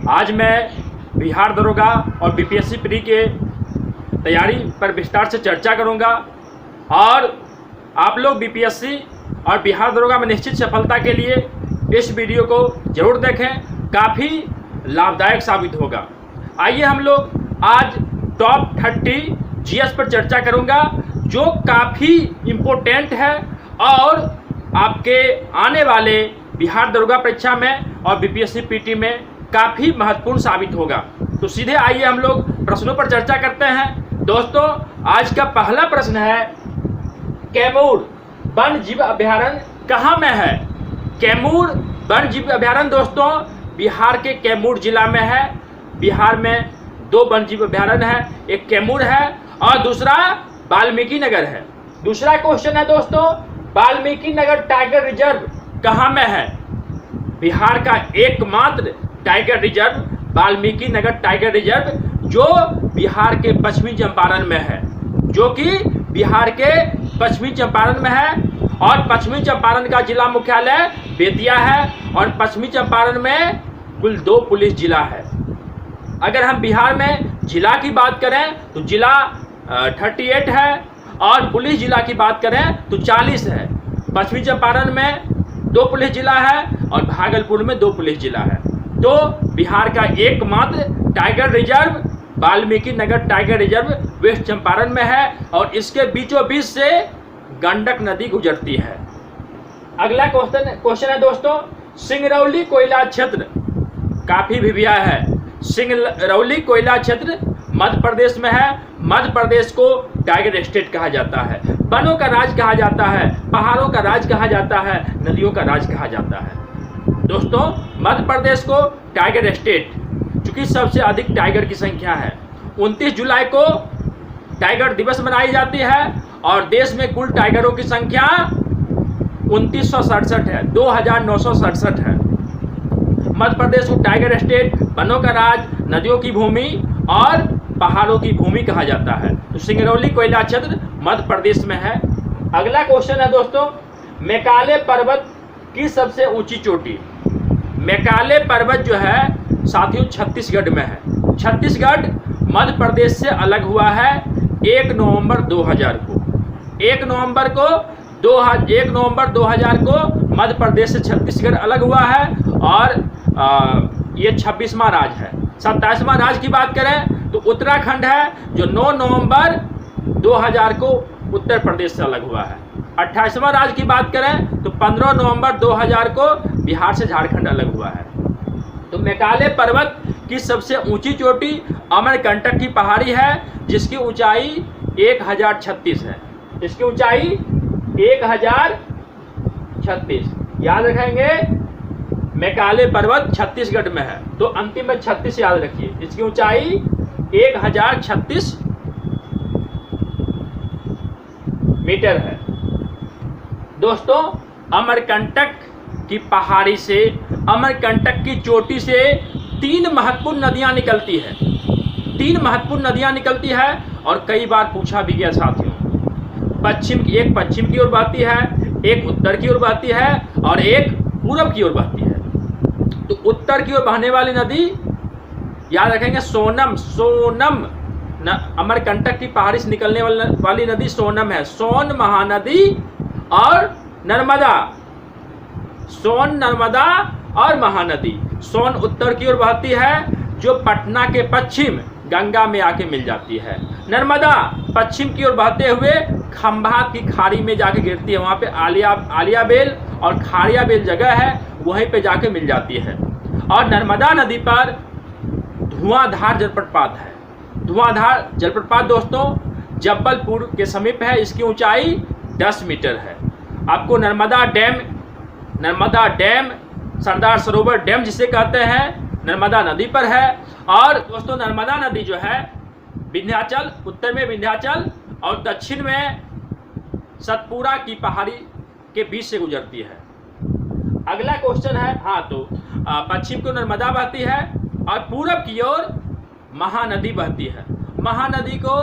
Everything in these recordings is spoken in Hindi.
आज मैं बिहार दरोगा और बीपीएससी प्री के तैयारी पर विस्तार से चर्चा करूंगा और आप लोग बीपीएससी और बिहार दरोगा में निश्चित सफलता के लिए इस वीडियो को जरूर देखें, काफ़ी लाभदायक साबित होगा। आइए हम लोग आज टॉप 30 जीएस पर चर्चा करूंगा जो काफ़ी इम्पोर्टेंट है और आपके आने वाले बिहार दरोगा परीक्षा में और बीपीएससी पीटी में काफ़ी महत्वपूर्ण साबित होगा। तो सीधे आइए हम लोग प्रश्नों पर चर्चा करते हैं। दोस्तों, आज का पहला प्रश्न है, कैमूर वन्य जीव अभयारण्य कहाँ में है? कैमूर वन्य जीव अभयारण्य दोस्तों बिहार के कैमूर जिला में है। बिहार में 2 वन्य जीव अभयारण्य है, एक कैमूर है और दूसरा वाल्मीकि नगर है। दूसरा क्वेश्चन है दोस्तों, वाल्मीकि नगर टाइगर रिजर्व कहाँ में है? बिहार का एकमात्र tiger reserve Valmiki Nagar tiger reserve जो बिहार के पश्चिमी चंपारण में है, जो कि बिहार के पश्चिमी चंपारण में है और पश्चिमी चंपारण का जिला मुख्यालय बेतिया है और पश्चिमी चंपारण में कुल 2 पुलिस जिला है। अगर हम बिहार में जिला की बात करें तो जिला 38 है और पुलिस जिला की बात करें तो 40 है। पश्चिमी चंपारण में 2 पुलिस जिला है और भागलपुर में 2 पुलिस जिला है। तो बिहार का एकमात्र tiger reserve Valmiki Nagar tiger reserve waste Champaran में है और इसके बीचों बीच से गंडक नदी गुजरती है। अगला क्वेश्चन है दोस्तों, सिंगरौली कोयला क्षेत्र काफी भिविया है। सिंगरौली कोयला क्षेत्र मध्य प्रदेश में है। मध्य प्रदेश को टाइगर स्टेट कहा जाता है, वनों का राज कहा जाता है, पहाड़ों का राज कहा जाता है, नदियों का राज कहा जाता है। दोस्तों, मध्य प्रदेश को टाइगर स्टेट, चूंकि सबसे अधिक टाइगर की संख्या है, 29 जुलाई को टाइगर दिवस मनाई जाती है और देश में कुल टाइगरों की संख्या 2967 है, 2967 है। मध्य प्रदेश को टाइगर स्टेट, वनों का राज, नदियों की भूमि और पहाड़ों की भूमि कहा जाता है। तो सिंगरौली कोयला क्षेत्र मध्य प्रदेश में है। अगला क्वेश्चन है दोस्तों, मेकाले पर्वत की सबसे ऊंची चोटी। मेकाले पर्वत जो है साथियों छत्तीसगढ़ में है। छत्तीसगढ़ मध्य प्रदेश से अलग हुआ है 1 नवंबर 2000 को। 1 नवंबर 2000 को मध्य प्रदेश से छत्तीसगढ़ अलग हुआ है और ये 26वां राज्य है। 27वां राज्य की बात करें तो उत्तराखंड है जो 9 नवंबर 2000 को उत्तर प्रदेश से अलग हुआ है। 28वां राज्य की बात करें तो 15 नवंबर 2000 को बिहार से झारखंड अलग हुआ है। तो मेकाले पर्वत की सबसे ऊंची चोटी अमरकंटक की पहाड़ी है जिसकी ऊंचाई 1036 है। इसकी ऊंचाई 1036 याद रखेंगे। मेकाले पर्वत छत्तीसगढ़ में है तो अंतिम में 36 याद रखिए। इसकी ऊंचाई 1036 मीटर है। दोस्तों, अमरकंटक की पहाड़ी से, अमरकंटक की चोटी से 3 महत्वपूर्ण नदियां निकलती है। 3 महत्वपूर्ण नदियां निकलती है और कई बार पूछा भी गया साथियों। एक पश्चिम की ओर बहती है, एक उत्तर की ओर बहती है और एक पूरब की ओर बहती है। तो उत्तर की ओर बहने वाली नदी याद रखेंगे सोनम अमरकंटक की पहाड़ी से निकलने वाली नदी सोनम है। सोन महानदी और नर्मदा, सोन, नर्मदा और महानदी। सोन उत्तर की ओर बहती है जो पटना के पश्चिम गंगा में आके मिल जाती है। नर्मदा पश्चिम की ओर बहते हुए खंभात की खाड़ी में जाके गिरती है। वहाँ पे आलिया बेल और खाड़िया बेल जगह है, वहीं पे जाके मिल जाती है। और नर्मदा नदी पर धुआंधार जलप्रपात है। धुआंधार जलप्रपात दोस्तों जबलपुर के समीप है। इसकी ऊंचाई 10 मीटर है। आपको नर्मदा डैम, सरदार सरोवर डैम जिसे कहते हैं, नर्मदा नदी पर है। और दोस्तों नर्मदा नदी जो है विंध्याचल, उत्तर में विंध्याचल और दक्षिण में सतपुरा की पहाड़ी के बीच से गुजरती है। अगला क्वेश्चन है, तो पश्चिम की ओर नर्मदा बहती है और पूरब की ओर महानदी बहती है। महानदी को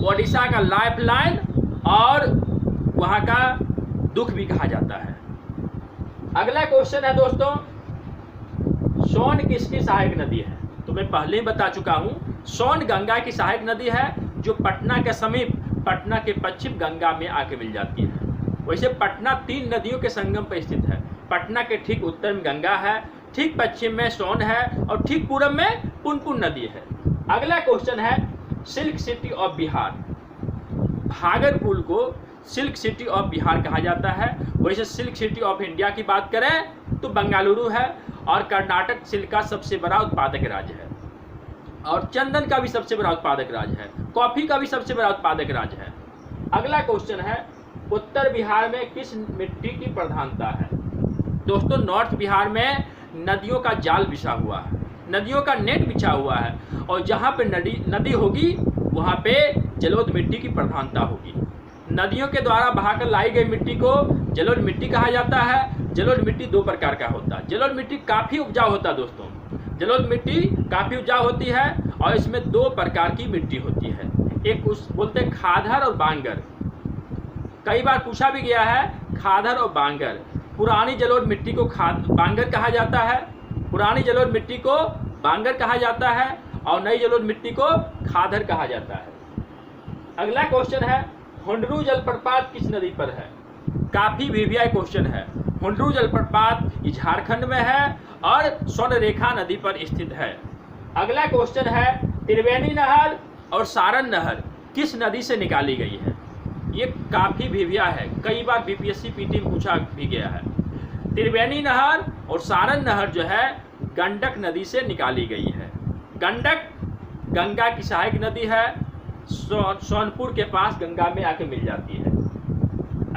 ओडिशा का लाइफलाइन और वहाँ का दुख भी कहा जाता है। अगला क्वेश्चन है दोस्तों, सोन किसकी सहायक नदी है? तो मैं पहले ही बता चुका हूँ, सोन गंगा की सहायक नदी है जो पटना के समीप, पटना के पश्चिम गंगा में आके मिल जाती है। वैसे पटना 3 नदियों के संगम पर स्थित है। पटना के ठीक उत्तर में गंगा है, ठीक पश्चिम में सोन है और ठीक पूरब में पुनपुन नदी है। अगला क्वेश्चन है silk city of Bihar. Bhagalpur को सिल्क सिटी ऑफ बिहार कहा जाता है। वैसे सिल्क सिटी ऑफ इंडिया की बात करें तो बेंगलुरु है और कर्नाटक सिल्क का सबसे बड़ा उत्पादक राज्य है और चंदन का भी सबसे बड़ा उत्पादक राज्य है, कॉफी का भी सबसे बड़ा उत्पादक राज्य है। अगला क्वेश्चन है उत्तर बिहार में किस मिट्टी की प्रधानता है? दोस्तों नॉर्थ बिहार में नदियों का जाल बिछा हुआ है, नदियों का नेट बिछा हुआ है और जहाँ पे नदी होगी वहाँ पे जलोढ़ मिट्टी की प्रधानता होगी। नदियों के द्वारा बहाकर लाई गई मिट्टी को जलोढ़ मिट्टी कहा जाता है। जलोढ़ मिट्टी 2 प्रकार का होता है। जलोढ़ मिट्टी काफ़ी उपजाऊ होता है दोस्तों, जलोढ़ मिट्टी काफ़ी उपजाऊ होती है और इसमें 2 प्रकार की मिट्टी होती है। एक उस बोलते हैं खादर और बांगर। कई बार पूछा भी गया है खादर और बांगर। पुरानी जलोढ़ मिट्टी को बांगर कहा जाता है, पुरानी जलोढ़ मिट्टी को बांगर कहा जाता है और नई जलोढ़ मिट्टी को खादर कहा जाता है। अगला क्वेश्चन है हुंडरू जलप्रपात किस नदी पर है? काफी वीवीआई क्वेश्चन है। हुंडरू जलप्रपात झारखंड में है और स्वर्णरेखा नदी पर स्थित है। अगला क्वेश्चन है त्रिवेणी नहर और सारण नहर किस नदी से निकाली गई है? ये काफी वीवीआई है, कई बार बीपीएससी पीटी में पूछा भी गया है। त्रिवेणी नहर और सारण नहर जो है गंडक नदी से निकाली गई है। गंडक गंगा की सहायक नदी है, सोनपुर के पास गंगा में आके मिल जाती है।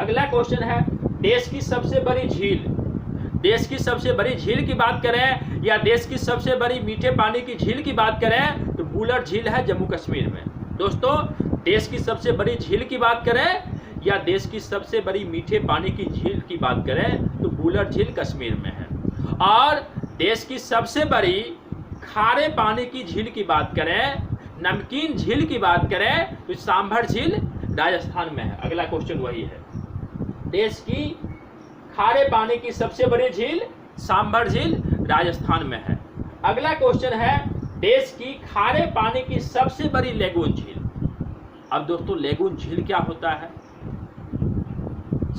अगला क्वेश्चन है देश की सबसे बड़ी झील। देश की सबसे बड़ी झील की बात करें या देश की सबसे बड़ी मीठे पानी की झील की बात करें तो बुलर झील है जम्मू कश्मीर में। दोस्तों देश की सबसे बड़ी झील की बात करें या देश की सबसे बड़ी मीठे पानी की झील की बात करें तो बुलर झील कश्मीर में है। और देश की सबसे बड़ी खारे पानी की झील की बात करें, नमकीन झील की बात करें तो सांभर झील राजस्थान में है। अगला क्वेश्चन वही है, देश की खारे पानी की सबसे बड़ी झील सांभर झील राजस्थान में है। अगला क्वेश्चन है देश की खारे पानी की सबसे बड़ी लेगून झील। अब दोस्तों लेगून झील क्या होता है?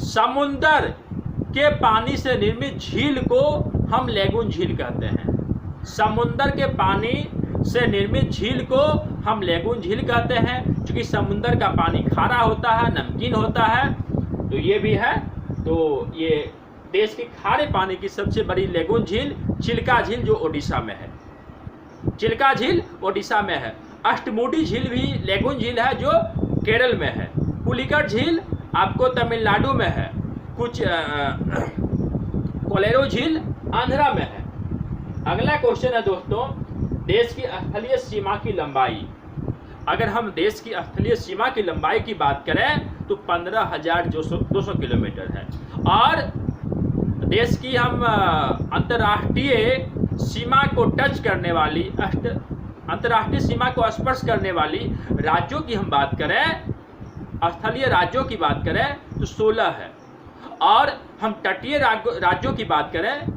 समुंदर के पानी से निर्मित झील को हम लेगून झील कहते हैं। समुंदर के पानी से निर्मित झील को हम लेगून झील कहते हैं। क्योंकि समुंदर का पानी खारा होता है, नमकीन होता है, तो ये भी है। तो ये देश की खारे पानी की सबसे बड़ी लेगून झील चिल्का झील जो ओडिशा में है, चिल्का झील ओडिशा में है। अष्टमुडी झील भी लेगून झील है जो केरल में है। पुलिकट झील आपको तमिलनाडु में है। कुछ कोलेरो झील आंध्रा में है। अगला क्वेश्चन है दोस्तों देश की स्थलीय सीमा की लंबाई। अगर हम देश की स्थलीय सीमा की लंबाई की बात करें तो 15,200 किलोमीटर है। और देश की हम अंतर्राष्ट्रीय सीमा को टच करने वाली, अंतर्राष्ट्रीय सीमा को स्पर्श करने वाली राज्यों की हम बात करें, स्थलीय राज्यों की बात करें तो 16 है। और हम तटीय राज्यों की बात करें,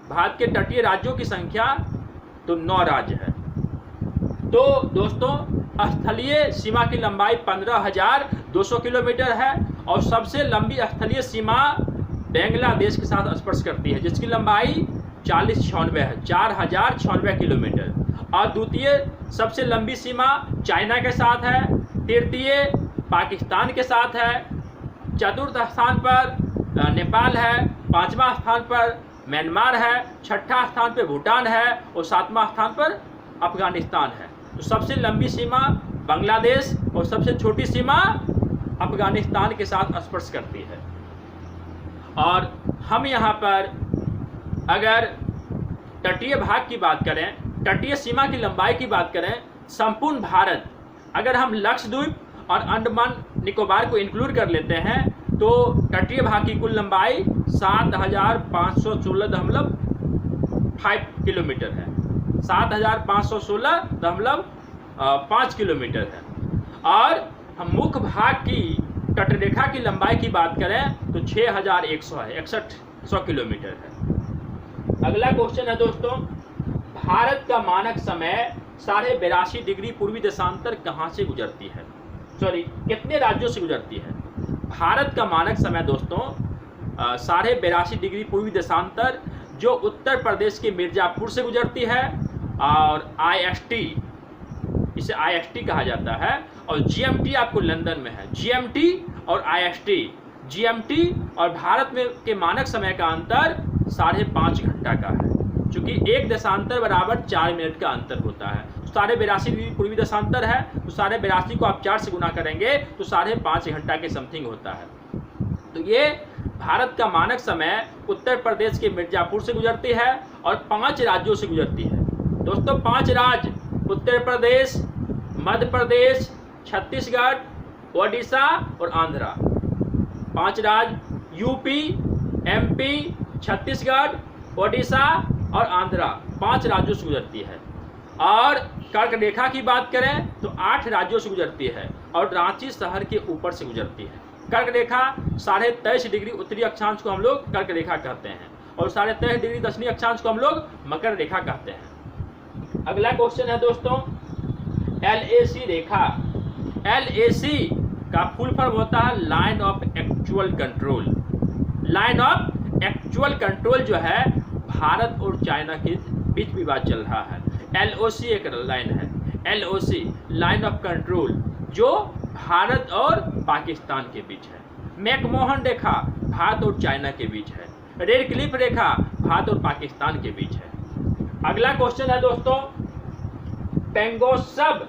भारत के तटीय राज्यों की संख्या तो 9 राज्य है। तो दोस्तों स्थलीय सीमा की लंबाई 15,200 किलोमीटर है और सबसे लंबी स्थलीय सीमा बांग्लादेश के साथ स्पर्श करती है जिसकी लंबाई 4096 है, 4096 किलोमीटर। और द्वितीय सबसे लंबी सीमा चाइना के साथ है, तृतीय पाकिस्तान के साथ है, चतुर्थ स्थान पर नेपाल है, 5वां स्थान पर म्यांमार है, 6ठा स्थान पर भूटान है और 7वां स्थान पर अफगानिस्तान है। तो सबसे लंबी सीमा बांग्लादेश और सबसे छोटी सीमा अफगानिस्तान के साथ स्पर्श करती है। और हम यहाँ पर अगर तटीय भाग की बात करें, तटीय सीमा की लंबाई की बात करें, संपूर्ण भारत अगर हम लक्षद्वीप और अंडमान निकोबार को इंक्लूड कर लेते हैं तो तटीय भाग की कुल लंबाई 7,516.5 किलोमीटर है, 7,516.5 किलोमीटर है। और हम मुख्य भाग की तटरेखा की लंबाई की बात करें तो 6,100 है, 6100 किलोमीटर है। अगला क्वेश्चन है दोस्तों, भारत का मानक समय 82.5 डिग्री पूर्वी देशांतर कहाँ से गुजरती है? सॉरी, कितने राज्यों से गुजरती है? भारत का मानक समय दोस्तों 82.5 डिग्री पूर्वी देशांतर जो उत्तर प्रदेश के मिर्जापुर से गुजरती है, और IST, इसे IST कहा जाता है, और GMT आपको लंदन में है। GMT और IST, GMT और भारत में के मानक समय का अंतर 5.5 घंटा का है, क्योंकि एक देशांतर बराबर 4 मिनट का अंतर होता है। 82.5 डिग्री पूर्वी देशांतर है, तो 82.5 को आप 4 से गुना करेंगे तो 5.5 घंटा के समथिंग होता है। तो ये भारत का मानक समय उत्तर प्रदेश के मिर्जापुर से गुजरती है और 5 राज्यों से गुजरती है। दोस्तों 5 राज्य, उत्तर प्रदेश, मध्य प्रदेश, छत्तीसगढ़, ओडिशा और आंध्रा। 5 राज्य यूपी, MP, छत्तीसगढ़, ओडिशा और आंध्रा, 5 राज्यों से गुजरती है। और कर्क रेखा की बात करें तो 8 राज्यों से गुजरती है और रांची शहर के ऊपर से गुजरती है। कर्क रेखा 23.5 डिग्री उत्तरी अक्षांश को हम लोग कर्क रेखा कहते हैं, और 23.5 डिग्री दक्षिणी अक्षांश को हम लोग मकर रेखा कहते हैं। अगला क्वेश्चन है दोस्तों, LAC रेखा। LAC का फुल फॉर्म होता है line of actual control. Line of actual control जो है भारत और चाइना के बीच विवाद चल रहा है। LOC एक लाइन है, LOC लाइन ऑफ कंट्रोल, जो भारत और पाकिस्तान के बीच है। मैकमोहन रेखा भारत और चाइना के बीच है। रेड क्लिफ रेखा भारत और पाकिस्तान के बीच है। अगला क्वेश्चन है दोस्तों, पेंगोत्सव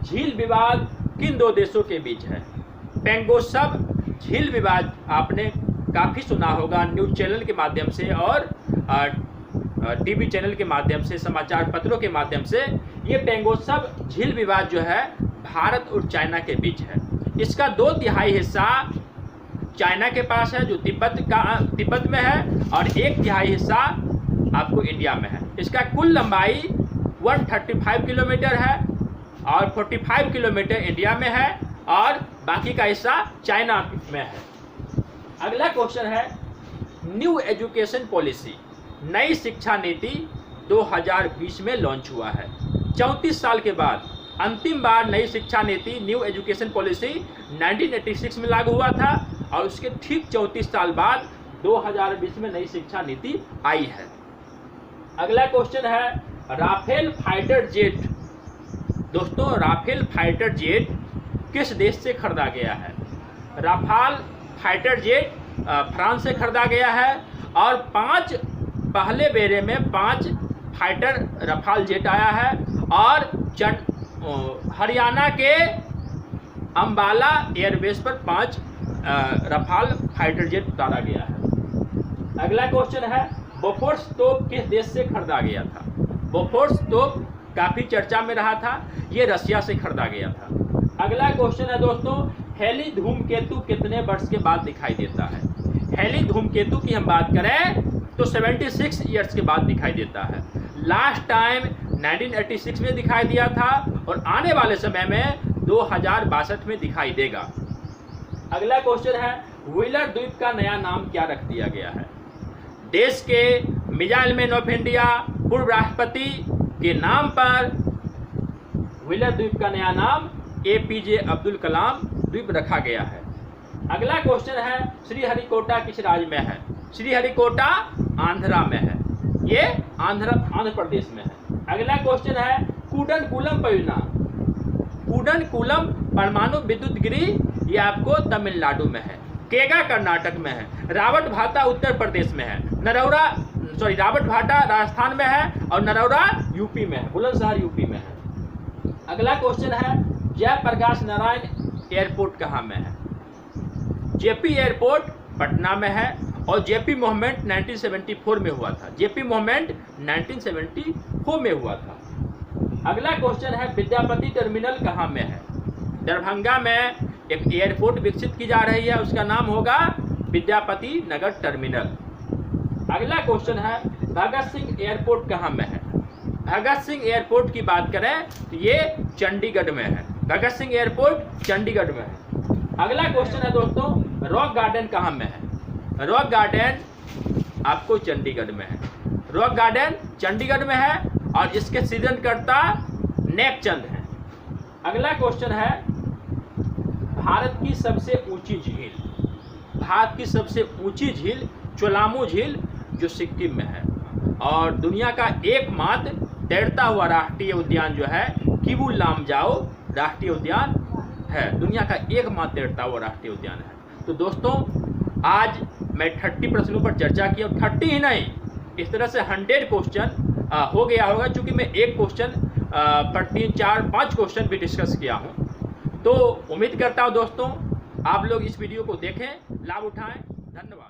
झील विवाद किन 2 देशों के बीच है? पेंगोत्सव झील विवाद आपने काफ़ी सुना होगा न्यूज़ चैनल के माध्यम से और टीवी चैनल के माध्यम से, समाचार पत्रों के माध्यम से। ये पेंगोत्सव झील विवाद जो है भारत और चाइना के बीच है। इसका 2/3 हिस्सा चाइना के पास है, जो तिब्बत में है, और 1/3 हिस्सा आपको इंडिया में है। इसका कुल लंबाई 135 किलोमीटर है और 45 किलोमीटर इंडिया में है और बाकी का हिस्सा चाइना में है। अगला क्वेश्चन है, न्यू एजुकेशन पॉलिसी, नई शिक्षा नीति 2020 में लॉन्च हुआ है। 34 साल के बाद अंतिम बार नई शिक्षा नीति न्यू एजुकेशन पॉलिसी 1986 में लागू हुआ था, और उसके ठीक 34 साल बाद 2020 में नई शिक्षा नीति आई है। अगला क्वेश्चन है, राफेल फाइटर जेट। दोस्तों राफेल फाइटर जेट किस देश से खरीदा गया है? राफेल फाइटर जेट फ्रांस से खरीदा गया है, और 5 पहले बेरे में 5 फाइटर राफेल जेट आया है, और हरियाणा के अंबाला एयरबेस पर 5 राफेल फाइटर जेट उतारा गया है। अगला क्वेश्चन है, बोफोर्स तोप किस देश से खरीदा गया था? बोफोर्स तोप काफ़ी चर्चा में रहा था, ये रसिया से खरीदा गया था। अगला क्वेश्चन है दोस्तों, हेली धूमकेतु कितने वर्ष के बाद दिखाई देता है? हेली धूमकेतु की हम बात करें तो 76 ईयर्स के बाद दिखाई देता है। लास्ट टाइम 1986 में दिखाई दिया था, और आने वाले समय में 2062 में दिखाई देगा। अगला क्वेश्चन है, व्हीलर द्वीप का नया नाम क्या रख दिया गया है? देश के मिसाइल मैन ऑफ इंडिया पूर्व राष्ट्रपति के नाम पर व्हीलर द्वीप का नया नाम APJ अब्दुल कलाम द्वीप रखा गया है। अगला क्वेश्चन है, श्रीहरिकोटा किस राज्य में है? श्रीहरिकोटा आंध्रा में है, ये आंध्र प्रदेश में है। अगला क्वेश्चन है, कूडनकुलम परियोजना। कूडनकुलम परमाणु विद्युत गृह ये आपको तमिलनाडु में है। केगा कर्नाटक में है। रावतभाटा उत्तर प्रदेश में है। रावतभाटा राजस्थान में है, और नरौरा यूपी में है, बुलंदशहर यूपी में है। अगला क्वेश्चन है, जयप्रकाश नारायण एयरपोर्ट कहाँ में है? JP एयरपोर्ट पटना में है, और JP मूवमेंट 1974 में हुआ था। JP मूवमेंट 1974 में हुआ था। अगला क्वेश्चन है, विद्यापति टर्मिनल कहाँ में है? दरभंगा में एक एयरपोर्ट विकसित की जा रही है, उसका नाम होगा विद्यापति नगर टर्मिनल। अगला क्वेश्चन है, भगत सिंह एयरपोर्ट कहाँ में है? भगत सिंह एयरपोर्ट की बात करें तो ये चंडीगढ़ में है। भगत सिंह एयरपोर्ट चंडीगढ़ में है। अगला क्वेश्चन है दोस्तों, रॉक गार्डन कहाँ में है? रॉक गार्डन आपको चंडीगढ़ में है। रॉक गार्डन चंडीगढ़ में है और इसके सृजनकर्ता नेकचंद हैं। अगला क्वेश्चन है, भारत की सबसे ऊंची झील। भारत की सबसे ऊंची झील चोलामो झील जो सिक्किम में है, और दुनिया का एकमात्र तैरता हुआ राष्ट्रीय उद्यान जो है किबु लामजाओ राष्ट्रीय उद्यान है। दुनिया का एकमात्र तैरता हुआ राष्ट्रीय उद्यान है। तो दोस्तों, आज मैं 30 प्रश्नों पर चर्चा की, और 30 ही नहीं, इस तरह से 100 क्वेश्चन हो गया होगा, क्योंकि मैं एक क्वेश्चन पर 3, 4, 5 क्वेश्चन भी डिस्कस किया हूँ। तो उम्मीद करता हूँ दोस्तों आप लोग इस वीडियो को देखें, लाभ उठाएं। धन्यवाद।